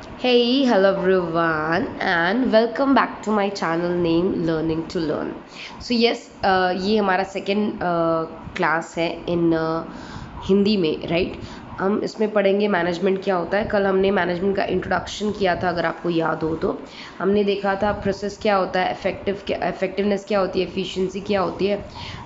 Hey, hello everyone, and welcome back to my channel name Learning to Learn. So yes, ये हमारा second class है इन हिंदी में, right. हम इसमें पढ़ेंगे मैनेजमेंट क्या होता है। कल हमने मैनेजमेंट का इंट्रोडक्शन किया था, अगर आपको याद हो तो। हमने देखा था प्रोसेस क्या होता है, इफेक्टिवनेस क्या होती है, एफिशिएंसी क्या होती है,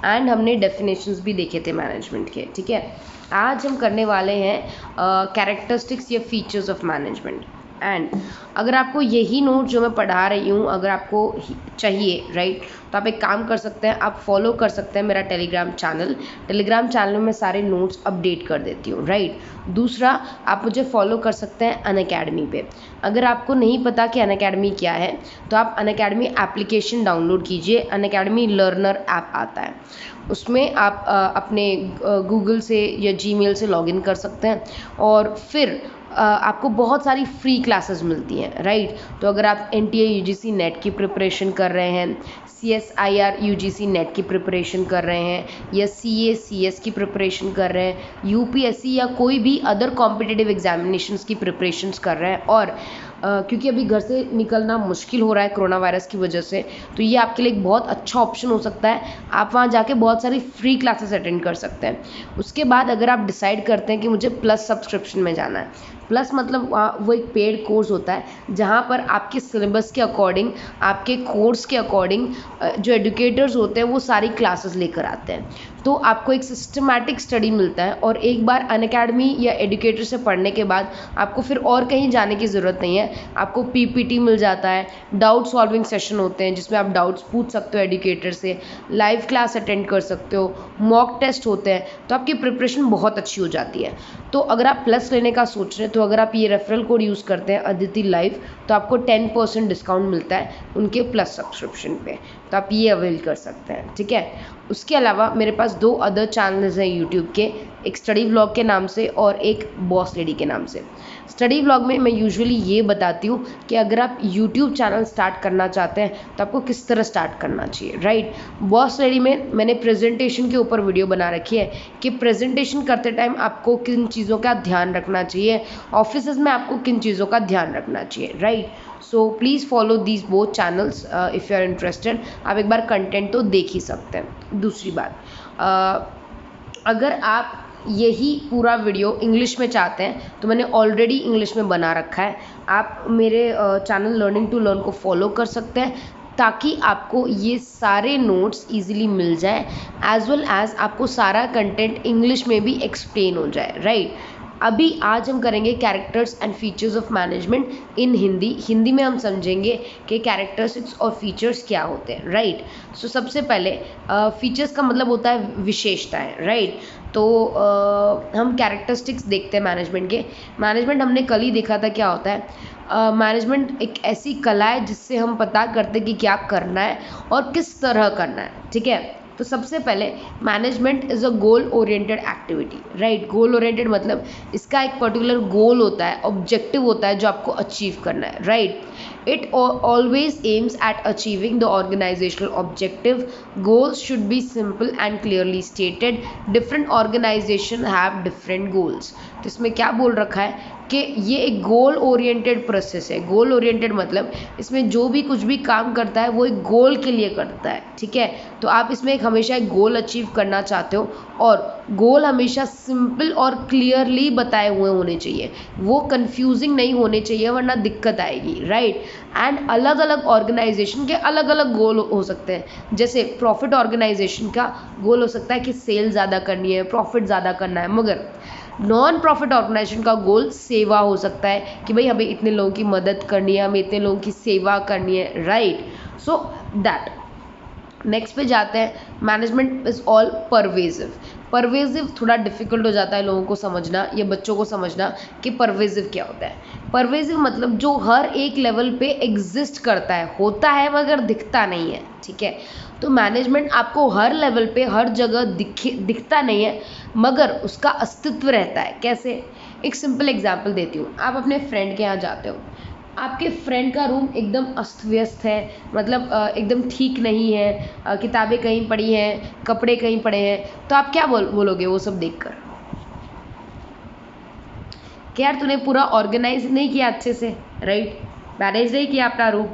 एंड हमने डेफिनेशंस भी देखे थे मैनेजमेंट के, ठीक है। आज हम करने वाले हैं कैरेक्टरिस्टिक्स या फीचर्स ऑफ मैनेजमेंट। एंड अगर आपको यही नोट जो मैं पढ़ा रही हूँ अगर आपको चाहिए, राइट, तो आप एक काम कर सकते हैं, आप फॉलो कर सकते हैं मेरा टेलीग्राम चैनल में मैं सारे नोट्स अपडेट कर देती हूँ, राइट। दूसरा, आप मुझे फॉलो कर सकते हैं अनअकैडमी पे। अगर आपको नहीं पता कि अनअकैडमी क्या है, तो आप अनअकैडमी एप्लीकेशन डाउनलोड कीजिए। अनअकैडमी लर्नर ऐप आता है, उसमें आप अपने गूगल से या जीमेल से लॉगिन कर सकते हैं, और फिर आपको बहुत सारी फ्री क्लासेस मिलती हैं, राइट। तो अगर आप NTA UGC नेट की प्रिपरेशन कर रहे हैं, CSIR UGC नेट की प्रिपरेशन कर रहे हैं, या CA CS की प्रिपरेशन कर रहे हैं, UPSC या कोई भी अदर कॉम्पिटिटिव एग्जामिनेशंस की प्रिपरेशंस कर रहे हैं, और क्योंकि अभी घर से निकलना मुश्किल हो रहा है कोरोना वायरस की वजह से, तो ये आपके लिए एक बहुत अच्छा ऑप्शन हो सकता है। आप वहाँ जाके बहुत सारी फ्री क्लासेस अटेंड कर सकते हैं। उसके बाद अगर आप डिसाइड करते हैं कि मुझे प्लस सब्सक्रिप्शन में जाना है, प्लस मतलब वो एक पेड कोर्स होता है जहाँ पर आपके सिलेबस के अकॉर्डिंग, आपके कोर्स के अकॉर्डिंग जो एडुकेटर्स होते हैं वो सारी क्लासेस लेकर आते हैं। तो आपको एक सिस्टमैटिक स्टडी मिलता है, और एक बार अनअकैडमी या एडुकेटर से पढ़ने के बाद आपको फिर और कहीं जाने की ज़रूरत नहीं है। आपको PPT मिल जाता है, डाउट सॉल्विंग सेशन होते हैं जिसमें आप डाउट्स पूछ सकते हो एडुकेटर से, लाइव क्लास अटेंड कर सकते हो, मॉक टेस्ट होते हैं, तो आपकी प्रिपरेशन बहुत अच्छी हो जाती है। तो अगर आप प्लस लेने का सोच रहे हैं, तो अगर आप ये रेफरल कोड यूज़ करते हैं अदिति लाइव, तो आपको 10% डिस्काउंट मिलता है उनके प्लस सब्सक्रिप्शन पे। तो आप ये अवेल कर सकते हैं, ठीक है। उसके अलावा मेरे पास 2 अदर चैनल्स हैं यूट्यूब के, एक स्टडी व्लॉग के नाम से और एक बॉस लेडी के नाम से। स्टडी व्लॉग में मैं यूजुअली ये बताती हूँ कि अगर आप यूट्यूब चैनल स्टार्ट करना चाहते हैं तो आपको किस तरह स्टार्ट करना चाहिए, राइट। बॉस लेडी में मैंने प्रेजेंटेशन के ऊपर वीडियो बना रखी है कि प्रेजेंटेशन करते टाइम आपको किन चीज़ों का ध्यान रखना चाहिए, ऑफिस में आपको किन चीज़ों का ध्यान रखना चाहिए, right. So please follow these both channels if you are interested. आप एक बार कंटेंट तो देख ही सकते हैं। दूसरी बात, अगर आप यही पूरा वीडियो इंग्लिश में चाहते हैं तो मैंने ऑलरेडी इंग्लिश में बना रखा है। आप मेरे चैनल लर्निंग टू लर्न को फॉलो कर सकते हैं, ताकि आपको ये सारे नोट्स इजीली मिल जाए, एज वेल एज आपको सारा कंटेंट इंग्लिश में भी एक्सप्लेन हो जाए, राइट। अभी आज हम करेंगे characters and features of management in Hindi में हम समझेंगे कि कैरेक्टरिस्टिक्स और फीचर्स क्या होते हैं, राइट। सो सबसे पहले फीचर्स का मतलब होता है विशेषताएं, राइट। तो हम कैरेक्टरिस्टिक्स देखते हैं मैनेजमेंट के। मैनेजमेंट हमने कल ही देखा था क्या होता है। मैनेजमेंट एक ऐसी कला है जिससे हम पता करते हैं कि क्या करना है और किस तरह करना है, ठीक है। तो सबसे पहले management is a goal oriented activity, right. Goal oriented मतलब इसका एक पर्टिकुलर गोल होता है, ऑब्जेक्टिव होता है जो आपको अचीव करना है, right. It always aims at achieving the organisational objective. Goals should be simple and clearly stated. Different organisation have different goals. तो इसमें क्या बोल रखा है कि ये एक गोल ओरिएंटेड प्रोसेस है। गोल ओरिएंटेड मतलब इसमें जो भी कुछ भी काम करता है वो एक गोल के लिए करता है, ठीक है। तो आप इसमें एक हमेशा एक गोल अचीव करना चाहते हो, और गोल हमेशा सिंपल और क्लियरली बताए हुए होने चाहिए, वो कंफ्यूजिंग नहीं होने चाहिए वरना दिक्कत आएगी, राइट। एंड अलग अलग ऑर्गेनाइजेशन के अलग अलग गोल हो सकते हैं। जैसे प्रॉफिट ऑर्गेनाइजेशन का गोल हो सकता है कि सेल ज़्यादा करनी है, प्रॉफिट ज़्यादा करना है, मगर नॉन प्रॉफिट ऑर्गेनाइजेशन का गोल सेवा हो सकता है कि भाई हमें इतने लोगों की मदद करनी है, हमें इतने लोगों की सेवा करनी है, राइट। सो दैट, नेक्स्ट पे जाते हैं। Management is all pervasive. Pervasive थोड़ा डिफिकल्ट हो जाता है लोगों को समझना या बच्चों को समझना कि परवेजिव क्या होता है। परवेजिव मतलब जो हर एक लेवल पे एग्जिस्ट करता है, होता है मगर दिखता नहीं है, ठीक है। तो मैनेजमेंट आपको हर लेवल पे हर जगह दिखता नहीं है, मगर उसका अस्तित्व रहता है। कैसे? एक सिंपल एग्जांपल देती हूँ। आप अपने फ्रेंड के यहाँ जाते हो, आपके फ्रेंड का रूम एकदम अस्त व्यस्त है, मतलब एकदम ठीक नहीं है, किताबें कहीं पड़ी हैं, कपड़े कहीं पड़े हैं, तो आप क्या बोलोगे वो सब देखकर? कि यार तूने पूरा ऑर्गेनाइज नहीं किया अच्छे से, राइट, मैनेज नहीं किया अपना रूम,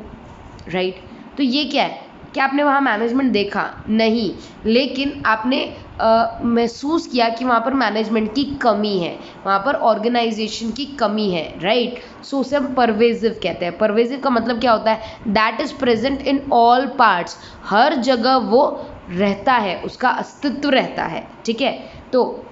राइट। तो ये क्या है कि आपने वहाँ मैनेजमेंट देखा नहीं, लेकिन आपने महसूस किया कि वहाँ पर मैनेजमेंट की कमी है, वहाँ पर ऑर्गेनाइजेशन की कमी है, राइट। सो उसे हम परवेजिव कहते हैं। परवेजिव का मतलब क्या होता है, that is present in all parts, हर जगह वो रहता है, उसका अस्तित्व रहता है, ठीक है। तो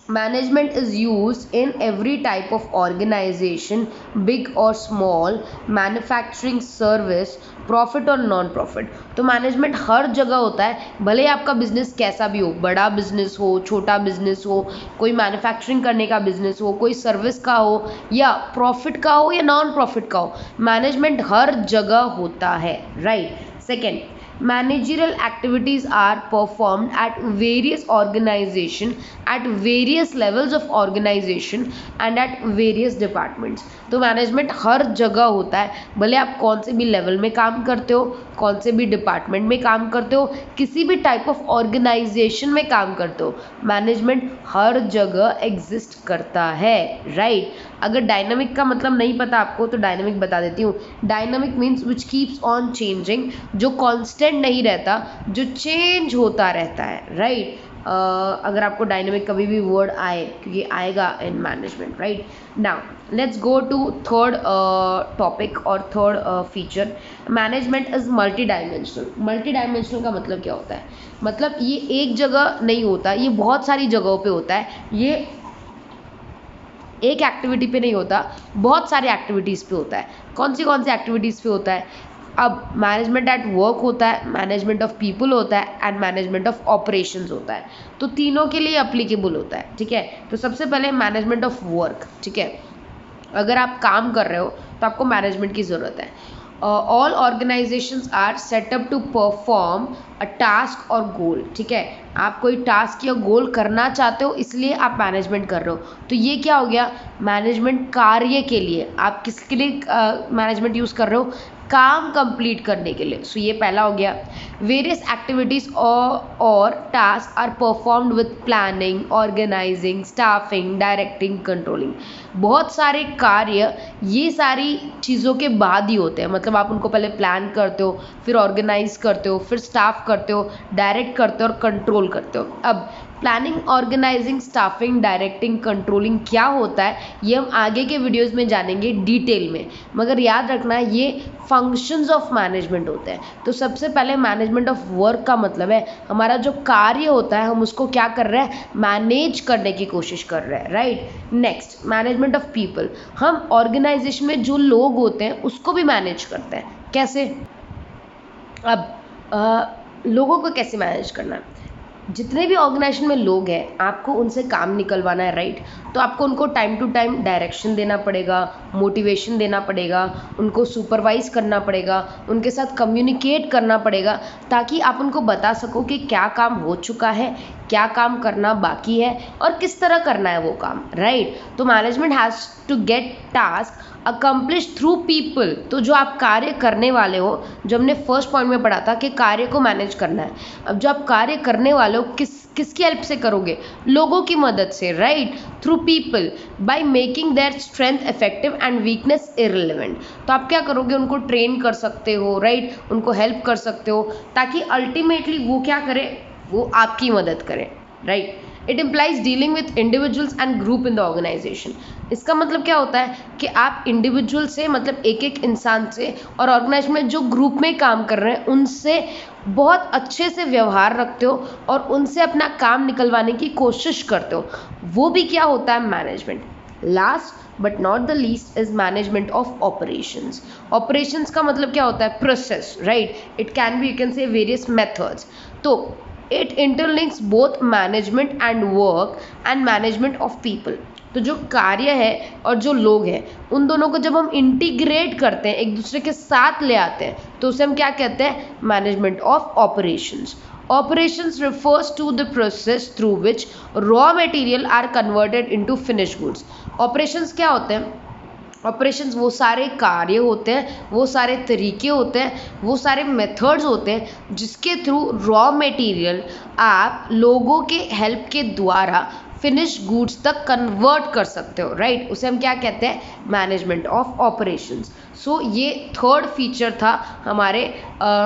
management is used in every type of organization, big or small, manufacturing, service, profit और नॉन प्रॉफिट। तो मैनेजमेंट हर जगह होता है, भले आपका बिजनेस कैसा भी हो, बड़ा बिजनेस हो, छोटा बिजनेस हो, कोई मैन्युफैक्चरिंग करने का बिजनेस हो, कोई सर्विस का हो, या प्रॉफिट का हो या नॉन प्रॉफिट का हो, मैनेजमेंट हर जगह होता है, right. Second, managerial activities are performed at various organization, at various levels of organization and at various departments। तो मैनेजमेंट हर जगह होता है, भले आप कौन से भी लेवल में काम करते हो, कौन से भी डिपार्टमेंट में काम करते हो, किसी भी टाइप ऑफ ऑर्गेनाइजेशन में काम करते हो, मैनेजमेंट हर जगह एग्जिस्ट करता है, राइट। अगर डायनामिक का मतलब नहीं पता आपको तो डायनामिक बता देती हूँ। Dynamic means which keeps on changing, जो कांस्टेंट नहीं रहता, जो चेंज होता रहता है, राइट। अगर आपको डायनामिक कभी भी वर्ड आए, क्योंकि आएगा in management, right. Now let's go to third topic और third feature. Management is multi dimensional. Multi dimensional का मतलब क्या होता है, मतलब ये एक जगह नहीं होता, ये बहुत सारी जगहों पे होता है, ये एक एक्टिविटी पे नहीं होता, बहुत सारे एक्टिविटीज़ पे होता है। कौन सी एक्टिविटीज़ पे होता है, अब मैनेजमेंट एट वर्क होता है, मैनेजमेंट ऑफ पीपल होता है एंड मैनेजमेंट ऑफ ऑपरेशंस होता है। तो तीनों के लिए अप्लीकेबल होता है, ठीक है। तो सबसे पहले मैनेजमेंट ऑफ वर्क, ठीक है। अगर आप काम कर रहे हो तो आपको मैनेजमेंट की ज़रूरत है। All organisations are set up to perform a task और गोल, ठीक है। आप कोई टास्क या गोल करना चाहते हो, इसलिए आप मैनेजमेंट कर रहे हो। तो ये क्या हो गया, मैनेजमेंट कार्य के लिए। आप किसके लिए मैनेजमेंट यूज़ कर रहे हो, काम कंप्लीट करने के लिए। सो ये पहला हो गया। वेरियस एक्टिविटीज़ और task are performed with planning, organising, staffing, directing, controlling. बहुत सारे कार्य ये सारी चीज़ों के बाद ही होते हैं, मतलब आप उनको पहले प्लान करते हो, फिर ऑर्गेनाइज करते हो, फिर स्टाफ करते हो, डायरेक्ट करते हो और कंट्रोल करते हो। अब planning, organising, staffing, directing, controlling क्या होता है, ये हम आगे के वीडियोस में जानेंगे डिटेल में, मगर याद रखना ये फंक्शंस ऑफ मैनेजमेंट होते हैं। तो सबसे पहले मैनेजमेंट ऑफ वर्क का मतलब है हमारा जो कार्य होता है हम उसको क्या कर रहे हैं, मैनेज करने की कोशिश कर रहे हैं, right. Next, management of people. हम ऑर्गेनाइजेशन में जो लोग होते हैं उसको भी मैनेज करते हैं। कैसे, अब लोगों को कैसे मैनेज करना है, जितने भी ऑर्गेनाइजेशन में लोग हैं आपको उनसे काम निकलवाना है, राइट। तो आपको उनको टाइम टू टाइम डायरेक्शन देना पड़ेगा, मोटिवेशन देना पड़ेगा, उनको सुपरवाइज करना पड़ेगा, उनके साथ कम्युनिकेट करना पड़ेगा, ताकि आप उनको बता सको कि क्या काम हो चुका है, क्या काम करना बाकी है और किस तरह करना है वो काम, राइट। तो management has to get task accomplish through people. तो जो आप कार्य करने वाले हो, जो हमने फर्स्ट पॉइंट में पढ़ा था कि कार्य को मैनेज करना है, अब जो आप कार्य करने वाले हो किसकी हेल्प से करोगे, लोगों की मदद से, right, through people, by making their strength effective and weakness irrelevant. तो आप क्या करोगे, उनको ट्रेन कर सकते हो, राइट, उनको हेल्प कर सकते हो, ताकि अल्टीमेटली वो क्या करे, वो आपकी मदद करे, right. It implies dealing with individuals and group in the organisation. इसका मतलब क्या होता है कि आप इंडिविजुअल से, मतलब एक एक इंसान से, और ऑर्गेनाइजेशन में जो ग्रुप में काम कर रहे हैं उनसे बहुत अच्छे से व्यवहार रखते हो और उनसे अपना काम निकलवाने की कोशिश करते हो। वो भी क्या होता है, management. Last but not the least is management of operations. Operations का मतलब क्या होता है, process, right. It can be, you can say various methods. तो it interlinks both management and work and management of people. तो जो कार्य है और जो लोग हैं उन दोनों को जब हम इंटीग्रेट करते हैं, एक दूसरे के साथ ले आते हैं, तो उसे हम क्या कहते हैं, management of operations. Operations refers to the process through which raw material are converted into finished goods. Operations क्या होते हैं, ऑपरेशंस वो सारे कार्य होते हैं, वो सारे तरीके होते हैं, वो सारे मेथड्स होते हैं जिसके थ्रू रॉ मटेरियल आप लोगों के हेल्प के द्वारा फिनिश गुड्स तक कन्वर्ट कर सकते हो, राइट? उसे हम क्या कहते हैं? Management of operations. सो ये थर्ड फीचर था हमारे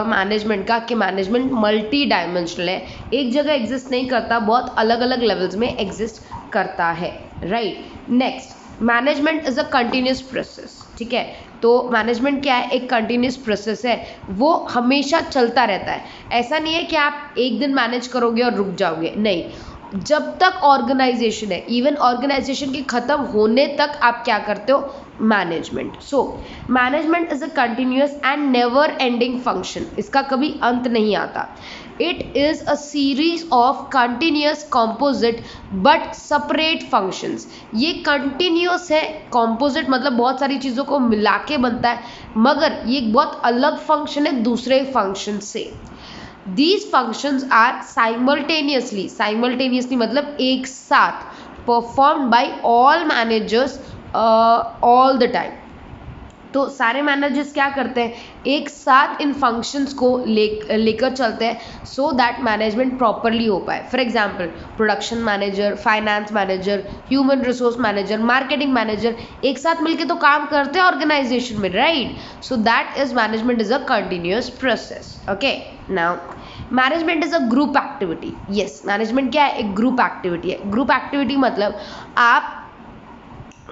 मैनेजमेंट का, कि मैनेजमेंट मल्टी डायमेंशनल है, एक जगह एग्जिस्ट नहीं करता, बहुत अलग अलग लेवल्स में एग्जिस्ट करता है, right? Next, management is a continuous process, ठीक है? तो मैनेजमेंट क्या है? एक कंटिन्यूस प्रोसेस है, वो हमेशा चलता रहता है। ऐसा नहीं है कि आप एक दिन मैनेज करोगे और रुक जाओगे, नहीं, जब तक ऑर्गेनाइजेशन है, इवन ऑर्गेनाइजेशन के खत्म होने तक आप क्या करते हो? Management. So management is a continuous and never ending function, इसका कभी अंत नहीं आता। It is a series of continuous composite but separate functions. ये कंटिन्यूअस है, कॉम्पोजिट मतलब बहुत सारी चीज़ों को मिला के बनता है, मगर ये बहुत अलग फंक्शन है दूसरे फंक्शन से। These functions are simultaneously मतलब एक साथ performed by all managers all the time। तो सारे मैनेजर्स क्या करते हैं? एक साथ इन फंक्शंस को लेकर चलते हैं, सो दैट मैनेजमेंट प्रॉपरली हो पाए। For example, production manager, finance manager, human resource manager, marketing manager एक साथ मिलके तो काम करते हैं ऑर्गेनाइजेशन में, right? So that is management is a continuous process. Okay, now management is a group activity. Yes, management क्या है? एक ग्रुप एक्टिविटी है। ग्रुप एक्टिविटी मतलब आप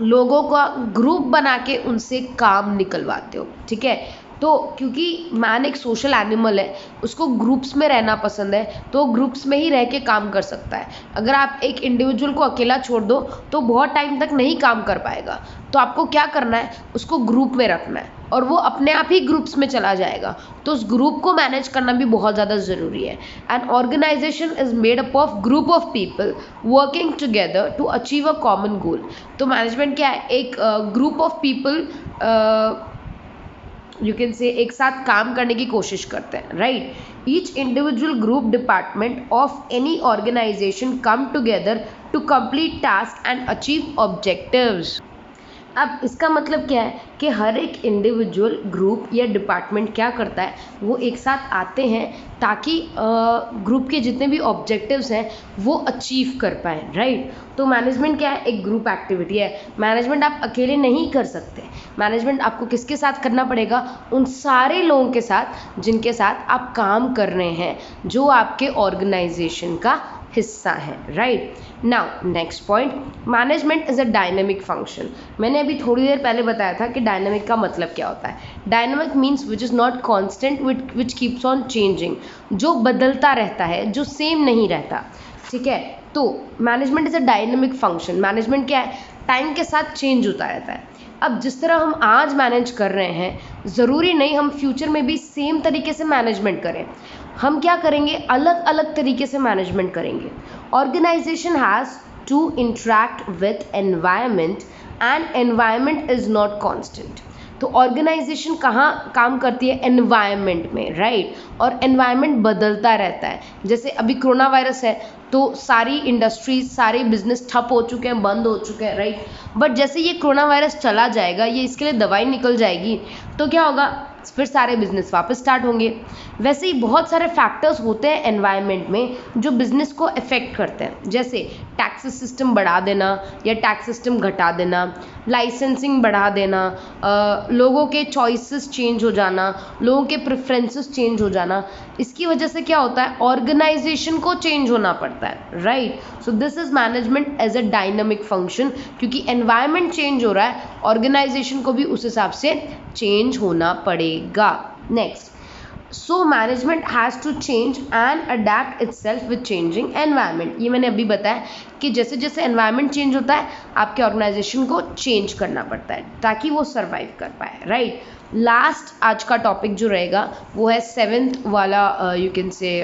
लोगों का ग्रुप बना के उनसे काम निकलवाते हो, ठीक है? तो क्योंकि मैन एक सोशल एनिमल है, उसको ग्रुप्स में रहना पसंद है, तो ग्रुप्स में ही रह के काम कर सकता है। अगर आप एक इंडिविजुअल को अकेला छोड़ दो तो बहुत टाइम तक नहीं काम कर पाएगा, तो आपको क्या करना है? उसको ग्रुप में रखना है और वो अपने आप ही ग्रुप्स में चला जाएगा। तो उस ग्रुप को मैनेज करना भी बहुत ज़्यादा ज़रूरी है। An organisation is made up of group of people working together to achieve a common goal. तो मैनेजमेंट क्या है? एक group of people you can say एक साथ काम करने की कोशिश करते हैं, right? Each individual group department of any organisation come together to complete task and achieve objectives. अब इसका मतलब क्या है कि हर एक इंडिविजुअल ग्रुप या डिपार्टमेंट क्या करता है? वो एक साथ आते हैं ताकि ग्रुप के जितने भी ऑब्जेक्टिव्स हैं वो अचीव कर पाएँ, राइट? तो मैनेजमेंट क्या है? एक ग्रुप एक्टिविटी है। मैनेजमेंट आप अकेले नहीं कर सकते। मैनेजमेंट आपको किसके साथ करना पड़ेगा? उन सारे लोगों के साथ जिनके साथ आप काम कर रहे हैं, जो आपके ऑर्गेनाइजेशन का हिस्सा है, right? Now next point, management is a dynamic function. मैंने अभी थोड़ी देर पहले बताया था कि डायनेमिक का मतलब क्या होता है। Dynamic means which is not constant, which keeps on changing, जो बदलता रहता है, जो सेम नहीं रहता, ठीक है? तो management is a dynamic function. Management क्या है? टाइम के साथ चेंज होता रहता है। अब जिस तरह हम आज मैनेज कर रहे हैं, ज़रूरी नहीं हम फ्यूचर में भी सेम तरीके से मैनेजमेंट करें। हम क्या करेंगे? अलग अलग तरीके से मैनेजमेंट करेंगे। Organisation has to interact with environment and environment is not constant. तो ऑर्गेनाइजेशन कहाँ काम करती है? एनवायरनमेंट में, राइट? और एनवायरनमेंट बदलता रहता है। जैसे अभी कोरोना वायरस है तो सारी इंडस्ट्रीज, सारे बिजनेस ठप हो चुके हैं, बंद हो चुके हैं, राइट? बट जैसे ये कोरोना वायरस चला जाएगा, ये इसके लिए दवाई निकल जाएगी, तो क्या होगा? फिर सारे बिजनेस वापस स्टार्ट होंगे। वैसे ही बहुत सारे फैक्टर्स होते हैं एनवायरनमेंट में जो बिजनेस को अफेक्ट करते हैं, जैसे टैक्स सिस्टम बढ़ा देना या टैक्स सिस्टम घटा देना, लाइसेंसिंग बढ़ा देना, लोगों के चॉइसेस चेंज हो जाना, लोगों के प्रेफरेंसेस चेंज हो जाना। इसकी वजह से क्या होता है? ऑर्गेनाइजेशन को चेंज होना पड़ता है, right? So this is management as a dynamic function. क्योंकि एनवायरनमेंट चेंज हो रहा है, ऑर्गेनाइजेशन को भी उस हिसाब से चेंज होना पड़ेगा। Next, so management has to change and adapt itself with changing environment. ये मैंने अभी बताया कि जैसे जैसे एनवायरनमेंट चेंज होता है, आपके ऑर्गेनाइजेशन को चेंज करना पड़ता है ताकि वो सर्वाइव कर पाए, राइट? लास्ट आज का टॉपिक जो रहेगा वो है 7th वाला, यू कैन से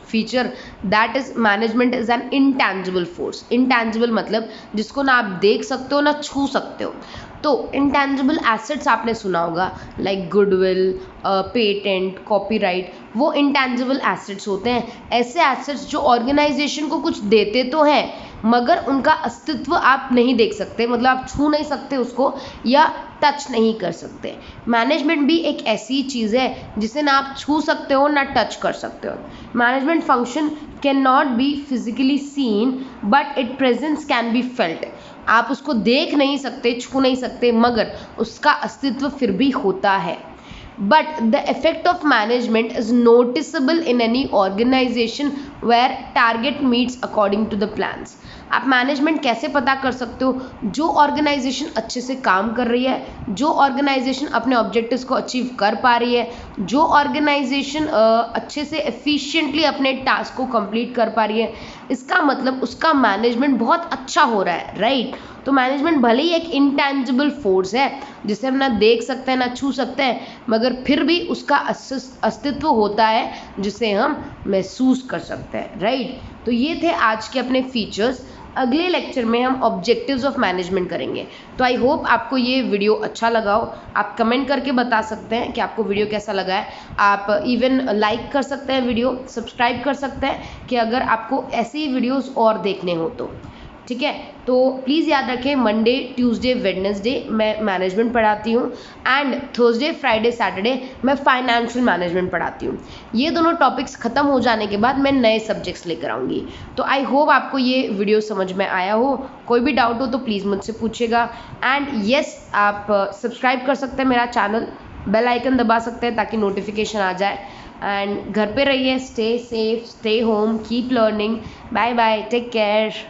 feature, that is management is an intangible force. Intangible मतलब जिसको ना आप देख सकते हो ना छू सकते हो। तो इंटैंजिबल एसेट्स आपने सुना होगा, लाइक गुडविल, पेटेंट, कॉपीराइट, वो इंटैंजिबल एसेट्स होते हैं। ऐसे एसेट्स जो ऑर्गेनाइजेशन को कुछ देते तो हैं मगर उनका अस्तित्व आप नहीं देख सकते, मतलब आप छू नहीं सकते उसको या टच नहीं कर सकते। मैनेजमेंट भी एक ऐसी चीज़ है जिसे ना आप छू सकते हो ना टच कर सकते हो। Management function can not be physically seen but it presence can be felt. आप उसको देख नहीं सकते, छू नहीं सकते, मगर उसका अस्तित्व फिर भी होता है। But the effect of management is noticeable in any organization where target meets according to the plans. आप मैनेजमेंट कैसे पता कर सकते हो? जो ऑर्गेनाइजेशन अच्छे से काम कर रही है, जो ऑर्गेनाइजेशन अपने ऑब्जेक्टिव्स को अचीव कर पा रही है, जो ऑर्गेनाइजेशन अच्छे से एफिशिएंटली अपने टास्क को कंप्लीट कर पा रही है, इसका मतलब उसका मैनेजमेंट बहुत अच्छा हो रहा है, राइट? तो मैनेजमेंट भले ही एक इंटेंजिबल फोर्स है जिसे हम ना देख सकते हैं ना छू सकते हैं, मगर फिर भी उसका अस्तित्व होता है जिसे हम महसूस कर सकते हैं, राइट? तो ये थे आज के अपने फीचर्स। अगले लेक्चर में हम ऑब्जेक्टिव्स ऑफ मैनेजमेंट करेंगे। तो आई होप आपको ये वीडियो अच्छा लगा हो। आप कमेंट करके बता सकते हैं कि आपको वीडियो कैसा लगा है। आप इवन लाइक कर सकते हैं, वीडियो सब्सक्राइब कर सकते हैं कि अगर आपको ऐसे ही वीडियोस और देखने हो तो, ठीक है? तो प्लीज़ याद रखें, मंडे ट्यूसडे वेडनेसडे मैं मैनेजमेंट पढ़ाती हूँ एंड थर्सडे फ्राइडे सैटरडे मैं फाइनेंशियल मैनेजमेंट पढ़ाती हूँ। ये दोनों टॉपिक्स ख़त्म हो जाने के बाद मैं नए सब्जेक्ट्स लेकर आऊँगी। तो आई होप आपको ये वीडियो समझ में आया हो। कोई भी डाउट हो तो प्लीज़ मुझसे पूछेगा। एंड येस, आप सब्सक्राइब कर सकते हैं मेरा चैनल, बेल आइकन दबा सकते हैं ताकि नोटिफिकेशन आ जाए। एंड घर पे रहिए, stay safe, stay home, keep learning. Bye bye, take care.